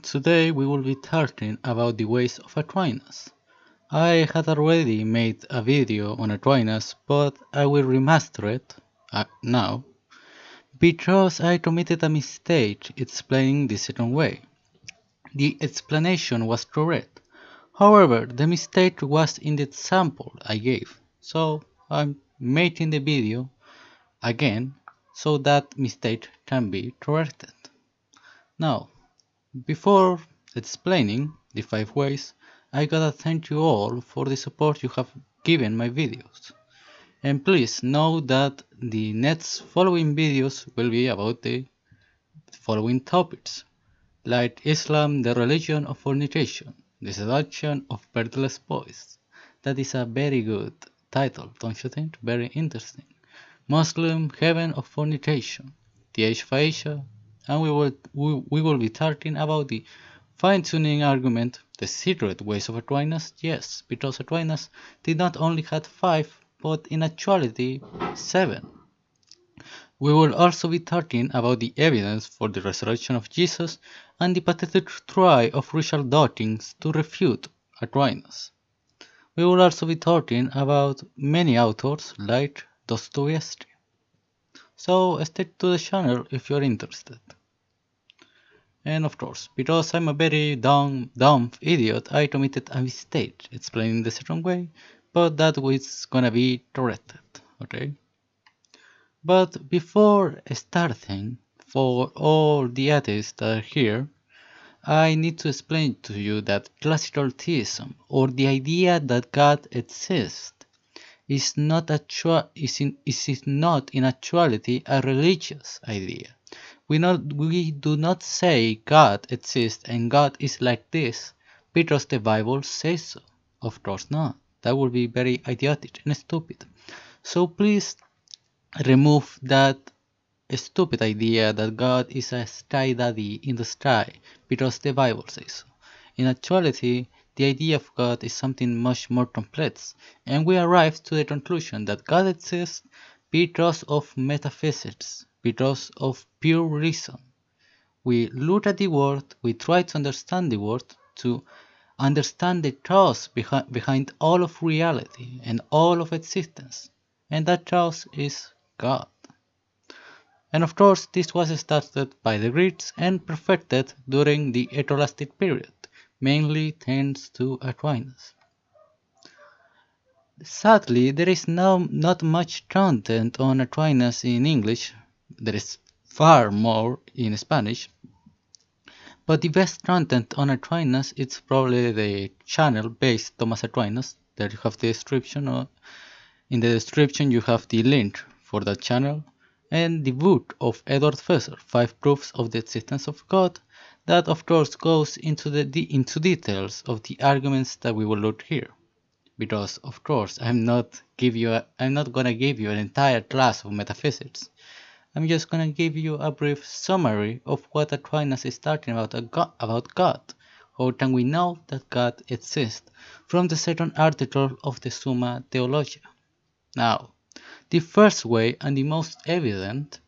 Today we will be talking about the Ways of Aquinas. I had already made a video on Aquinas, but I will remaster it now because I committed a mistake explaining the second way. The explanation was correct. However, the mistake was in the example I gave, so I'm making the video again so that mistake can be corrected. Now, before explaining the 5 ways, I gotta thank you all for the support you have given my videos. And please know that the next following videos will be about the following topics, like Islam, the religion of fornication, the seduction of birthless boys. That is a very good title, don't you think? Very interesting. Muslim, heaven of fornication, the age of Asia, and we will be talking about the fine-tuning argument, the secret ways of Aquinas. Yes, because Aquinas did not only have 5, but in actuality 7. We will also be talking about the evidence for the resurrection of Jesus and the pathetic try of Richard Dawkins to refute Aquinas. We will also be talking about many authors like Dostoevsky. So stick to the channel if you're interested. And of course, because I'm a very dumb idiot, I committed a mistake explaining the second way, but that was gonna be corrected, okay? But before starting, for all the atheists that are here, I need to explain to you that classical theism, or the idea that God exists, is not in actuality a religious idea. We do not say God exists and God is like this because the Bible says so. Of course not. That would be very idiotic and stupid. So please remove that stupid idea that God is a sky daddy in the sky because the Bible says so. In actuality, the idea of God is something much more complex, and we arrive to the conclusion that God exists because of metaphysics, because of pure reason. We look at the world, we try to understand the world, to understand the cause behind all of reality and all of existence, and that cause is God. And of course, this was started by the Greeks and perfected during the Scholastic period, mainly thanks to Aquinas. Sadly, there is now not much content on Aquinas in English. There is far more in Spanish. But the best content on Aquinas is probably the channel based Thomas Aquinas. There you have the description. In the description you have the link for that channel. And the book of Edward Feser, 5 Proofs of the Existence of God, that of course goes into details of the arguments that we will look here. Because of course I'm not gonna give you an entire class of metaphysics. I'm just gonna give you a brief summary of what Aquinas is talking about God. How can we know that God exists? From the second article of the Summa Theologia. Now, the first way and the most evident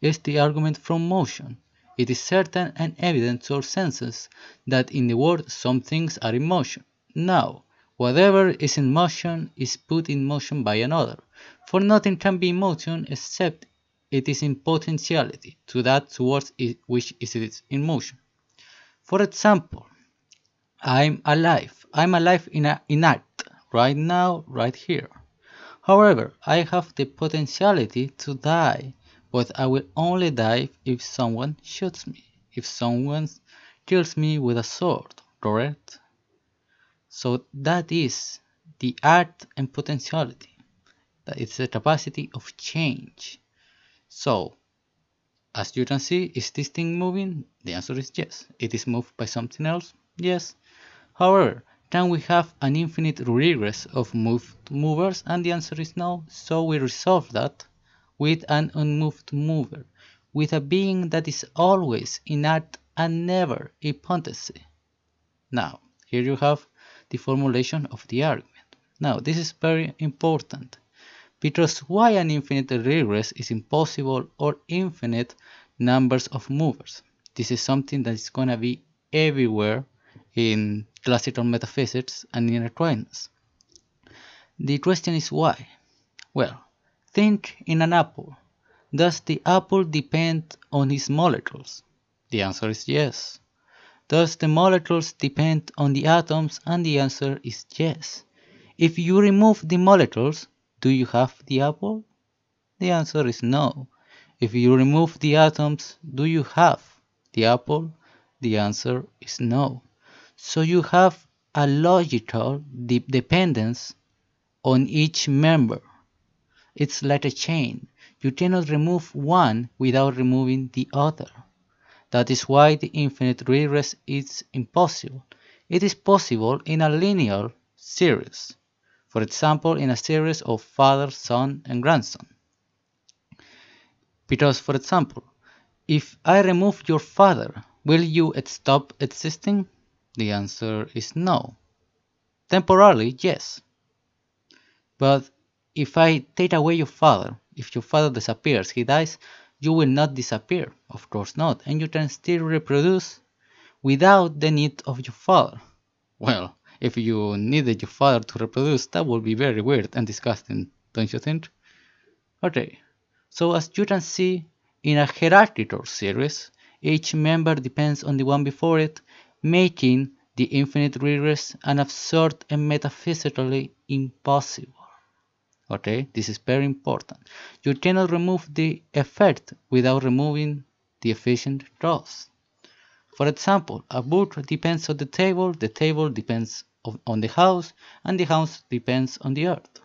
is the argument from motion. It is certain and evident to our senses that in the world some things are in motion. Now, whatever is in motion is put in motion by another, for nothing can be in motion except it is in potentiality to that towards which it is in motion. For example, I'm alive. I'm alive in act, right now, right here. However, I have the potentiality to die, but I will only die if someone shoots me, if someone kills me with a sword, correct? So that is the art and potentiality. That is the capacity of change. So, as you can see, is this thing moving? The answer is yes. It is moved by something else? Yes. However, can we have an infinite regress of moved movers? And the answer is no. So we resolve that with an unmoved mover, with a being that is always in act and never in potency. Now, here you have the formulation of the argument. Now, this is very important, because why an infinite regress is impossible or infinite numbers of movers. This is something that is gonna be everywhere in classical metaphysics and in Aquinas. The question is why? Well, think in an apple. Does the apple depend on its molecules? The answer is yes. Does the molecules depend on the atoms? And the answer is yes. If you remove the molecules, do you have the apple? The answer is no. If you remove the atoms, do you have the apple? The answer is no. So you have a logical dependence on each member. It's like a chain. You cannot remove one without removing the other. That is why the infinite regress is impossible. It is possible in a linear series. For example, in a series of father, son, and grandson. Because, for example, if I remove your father, will you stop existing? The answer is no. Temporarily, yes. But if I take away your father, if your father disappears, he dies, you will not disappear. Of course not. And you can still reproduce without the need of your father. Well, if you needed your father to reproduce, that would be very weird and disgusting, don't you think? Okay, so as you can see, in a hierarchical series, each member depends on the one before it, making the infinite regress an absurd and metaphysically impossible. Okay, this is very important. You cannot remove the effect without removing the efficient cause. For example, a book depends on the table depends on the house, and the house depends on the earth.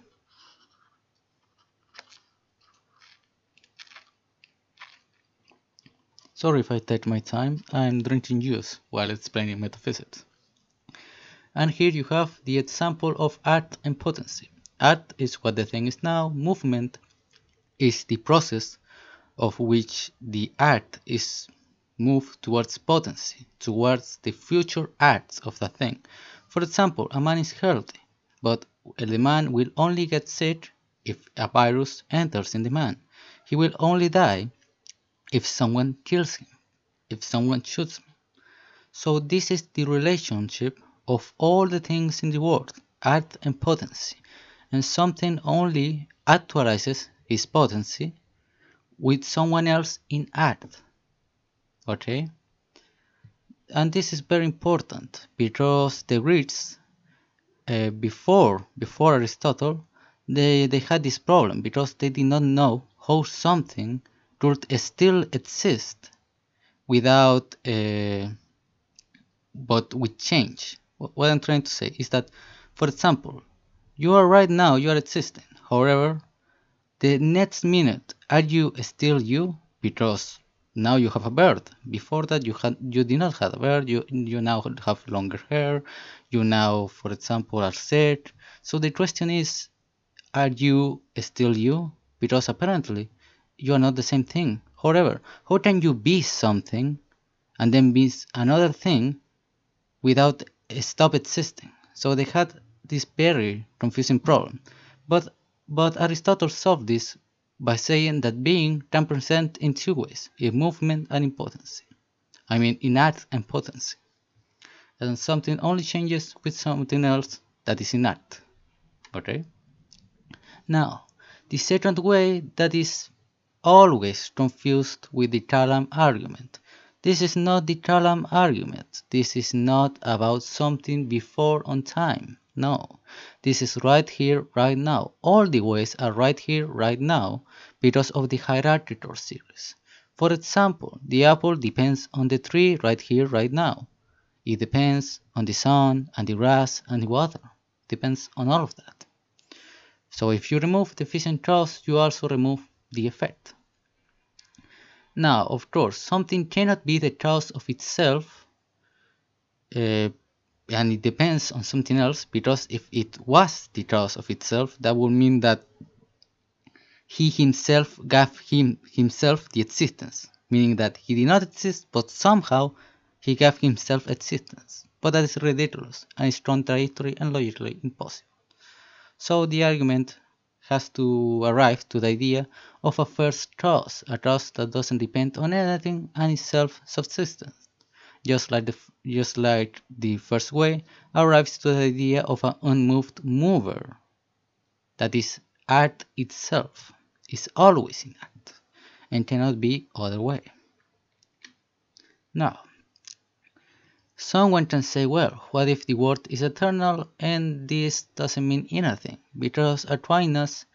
Sorry if I take my time, I'm drinking juice while explaining metaphysics. And here you have the example of art and potency. Art is what the thing is now, movement is the process of which the art is moved towards potency, towards the future acts of the thing. For example, a man is healthy, but the man will only get sick if a virus enters in the man. He will only die if someone kills him, if someone shoots him. So this is the relationship of all the things in the world, art and potency, and something only actualizes his potency with someone else in art. Okay? And this is very important because the Greeks before Aristotle they had this problem because they did not know how something could still exist without but with change. What I'm trying to say is that, for example, you are existing. However, the next minute, are you still you? Because now you have a bird. Before that, you did not have a bird. You now have longer hair. You now, for example, are sick. So the question is, are you still you? Because apparently, you are not the same thing. However, how can you be something and then be another thing without stop existing? So they had this very confusing problem. But but Aristotle solved this by saying that being can present in two ways, in movement and in potency. I mean in act and potency. And something only changes with something else that is in act. Okay? Now, the second way that is always confused with the Kalam argument. This is not the Kalam argument. This is not about something before on time. No, this is right here, right now. All the ways are right here, right now, because of the hierarchical series. For example, the apple depends on the tree right here, right now. It depends on the sun and the grass and the water. Depends on all of that. So if you remove the efficient cause, you also remove the effect. Now, of course, something cannot be the cause of itself, and it depends on something else, because if it was the cause of itself, that would mean that he himself gave himself the existence, meaning that he did not exist, but somehow he gave himself existence. But that is ridiculous, and it's contradictory and logically impossible. So the argument has to arrive to the idea of a first cause, a cause that doesn't depend on anything and is self-subsistent. just like the first way, arrives to the idea of an unmoved mover, that is, art itself is always in act and cannot be other way. Now, someone can say, well, what if the world is eternal and this doesn't mean anything? Because Aquinas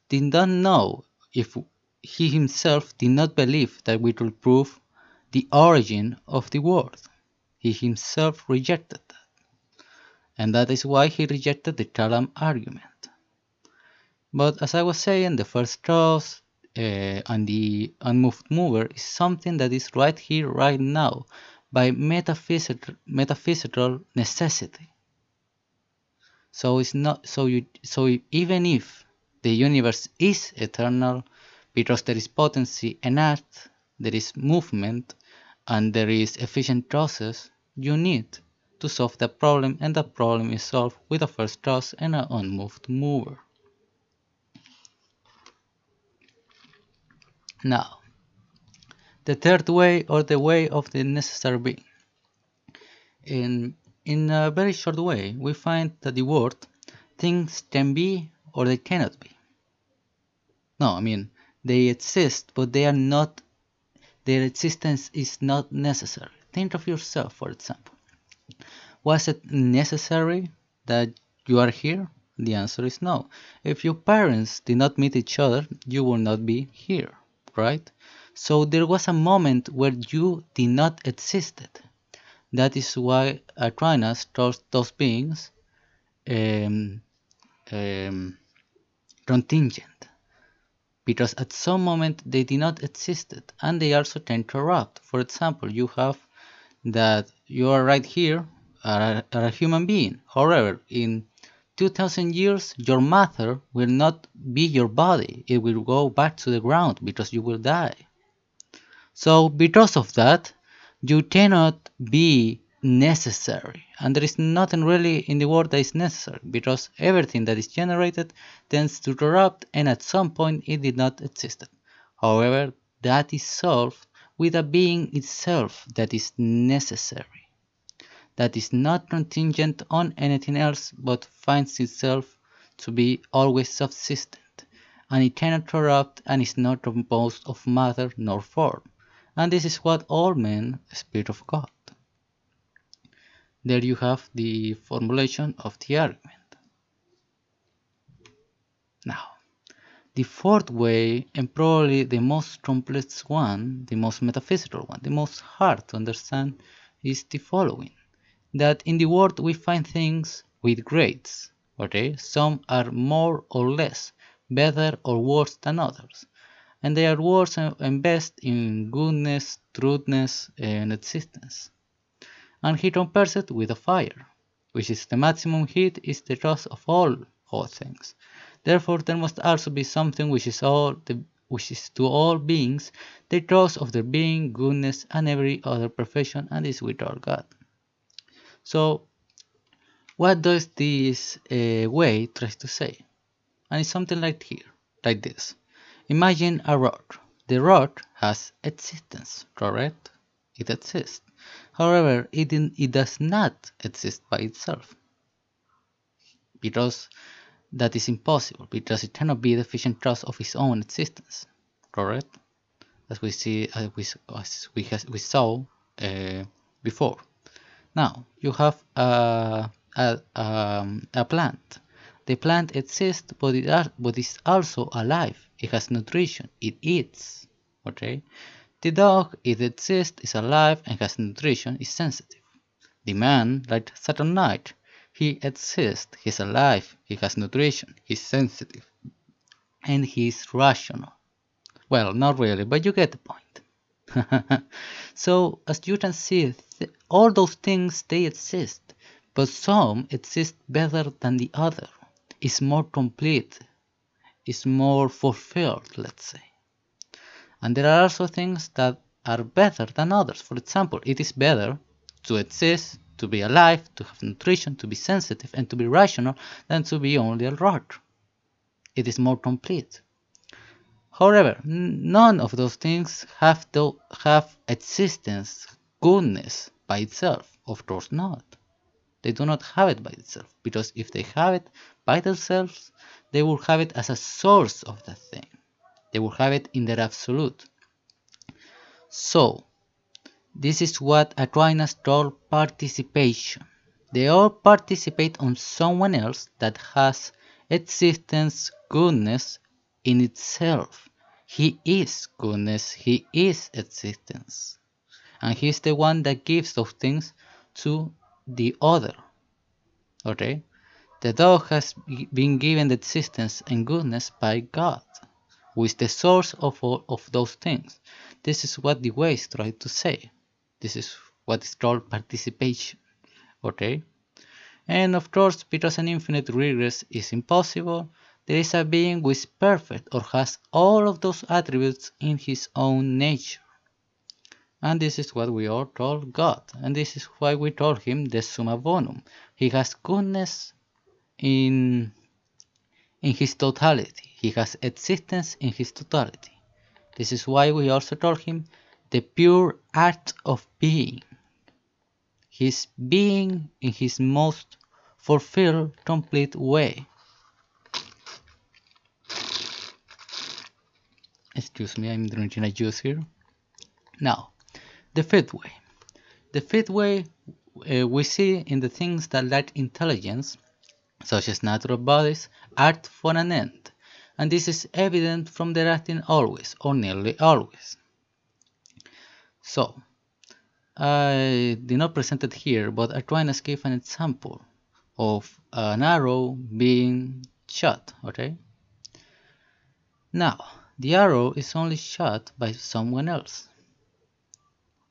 did not know, if he himself did not believe that we could prove the origin of the world. He himself rejected that. And that is why he rejected the Kalam argument. But as I was saying, the first cause and the unmoved mover is something that is right here, right now, by metaphysical necessity. So it's not even if the universe is eternal, because there is potency and art, there is movement, and there is efficient process, you need to solve that problem, and that problem is solved with a first cause and an unmoved mover. Now, the third way, or the way of the necessary being. In a very short way, we find that the word things can be or they cannot be. No, I mean, they exist, but they are not, their existence is not necessary. Think of yourself, for example. Was it necessary that you are here? The answer is no. If your parents did not meet each other, you would not be here, right? So there was a moment where you did not exist. That is why Aquinas calls those beings um, um, contingent, because at some moment they did not exist, and they also can corrupt. For example, you have that you are right here, are a human being. However, in 2000 years, your matter will not be your body. It will go back to the ground because you will die. So, because of that, you cannot be necessary. And there is nothing really in the world that is necessary, because everything that is generated tends to corrupt, and at some point it did not exist. However, that is solved with a being itself that is necessary, that is not contingent on anything else, but finds itself to be always subsistent, and it cannot corrupt, and is not composed of matter nor form. And this is what all men speak of God. There you have the formulation of the argument. Now, the fourth way, and probably the most complex one, the most metaphysical one, the most hard to understand, is the following: that in the world we find things with grades. Okay, some are more or less, better or worse than others, and they are worse and best in goodness, truthness, and existence. And he compares it with a fire, which is the maximum heat is the cause of all hot things. Therefore, there must also be something which is to all beings the cause of their being, goodness, and every other perfection, and is without God. So, what does this way try to say? And it's something like this. Imagine a rock. The rock has existence, correct? It exists. However, it does not exist by itself, because that is impossible, because it cannot be the efficient cause of its own existence, correct? As we see, we saw before. Now you have a plant. The plant exists, but but it's also alive. It has nutrition. It eats. Okay. The dog, it exists, is alive, and has nutrition, is sensitive. The man, like Saturn Knight, he exists, he's alive, he has nutrition, he's sensitive, and he's rational. Well, not really, but you get the point. So, as you can see, all those things, they exist, but some exist better than the other. It's more complete, it's more fulfilled, let's say. And there are also things that are better than others. For example, it is better to exist, to be alive, to have nutrition, to be sensitive, and to be rational than to be only a rock. It is more complete. However, none of those things have existence, goodness, by itself? Of course not. They do not have it by itself, because if they have it by themselves, they will have it as a source of the thing. They will have it in their absolute. So, this is what Aquinas called participation. They all participate on someone else that has existence, goodness in itself. He is goodness, he is existence. And he's the one that gives those things to the other. Okay? The dog has been given existence and goodness by God, who is the source of all of those things. This is what the Ways try to say. This is what is called participation. Okay? And of course, because an infinite regress is impossible, there is a being who is perfect or has all of those attributes in his own nature. And this is what we all call God. And this is why we call him the summa bonum. He has goodness in his totality. He has existence in his totality. This is why we also call him the pure act of being. His being in his most fulfilled, complete way. Excuse me, I'm drinking a juice here. Now, the fifth way. The fifth way we see in the things that lack intelligence, such as natural bodies, act for an end, and this is evident from their acting always, or nearly always. So, I did not present it here, but Aquinas gave an example of an arrow being shot, okay? Now, the arrow is only shot by someone else,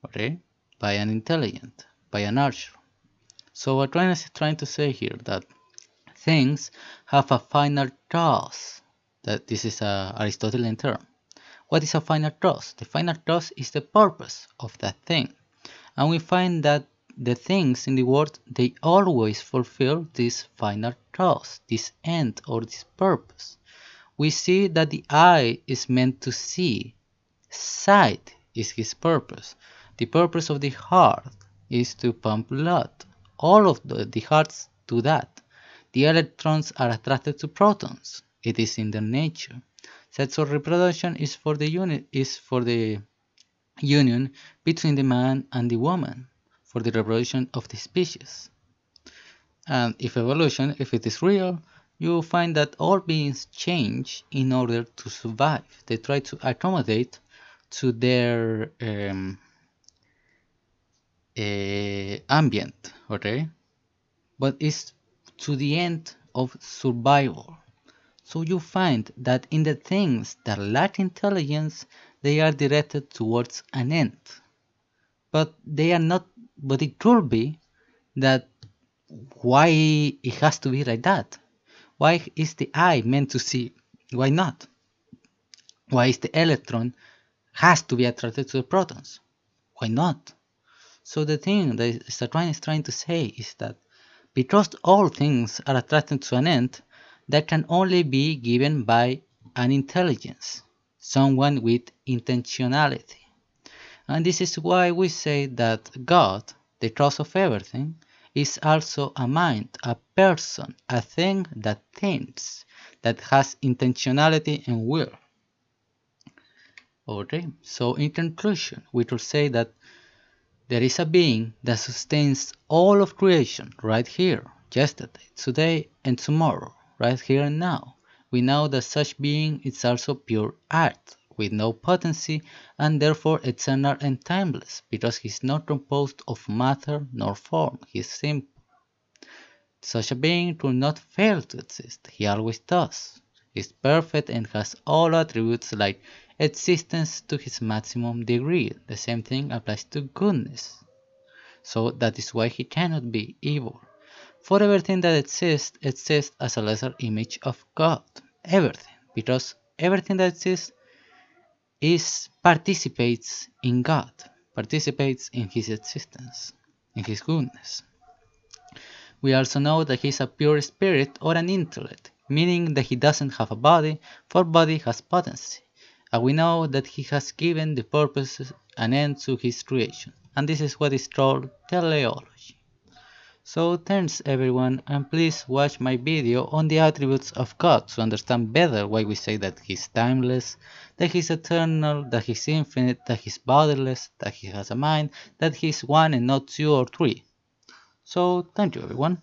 okay? By an intelligent, by an archer. So Aquinas is trying to say here that things have a final cause. That this is a Aristotelian term. What is a final cause? The final cause is the purpose of that thing. And we find that the things in the world, they always fulfill this final cause, this end or this purpose. We see that the eye is meant to see. Sight is his purpose. The purpose of the heart is to pump blood. All of the hearts do that. The electrons are attracted to protons. It is in their nature. Sexual reproduction is for the union between the man and the woman, for the reproduction of the species. And if evolution, if it is real, you will find that all beings change in order to survive. They try to accommodate to their ambient, okay? But it's to the end of survival. So you find that in the things that lack intelligence, they are directed towards an end. But they are not, but it could be that why it has to be like that? Why is the eye meant to see? Why not? Why is the electron has to be attracted to the protons? Why not? So the thing that Aquinas is trying to say is that because all things are attracted to an end, that can only be given by an intelligence, someone with intentionality. And this is why we say that God, the cause of everything, is also a mind, a person, a thing that thinks, that has intentionality and will. Okay, so in conclusion, we could say that there is a being that sustains all of creation right here, yesterday, today, and tomorrow, right here and now. We know that such being is also pure art, with no potency, and therefore eternal and timeless, because he is not composed of matter nor form, he is simple. Such a being could not fail to exist, he always does. He is perfect and has all attributes like existence to his maximum degree. The same thing applies to goodness. So that is why he cannot be evil. For everything that exists as a lesser image of God. Everything. Because everything that exists participates in God, participates in his existence, in his goodness. We also know that he is a pure spirit or an intellect, meaning that he doesn't have a body, for body has potency. And we know that he has given the purposes an end to his creation. and this is what is called teleology. So thanks everyone, and please watch my video on the attributes of God to understand better why we say that He is timeless, that He is eternal, that He is infinite, that He is bodiless, that He has a mind, that He is one and not two or three. So thank you everyone.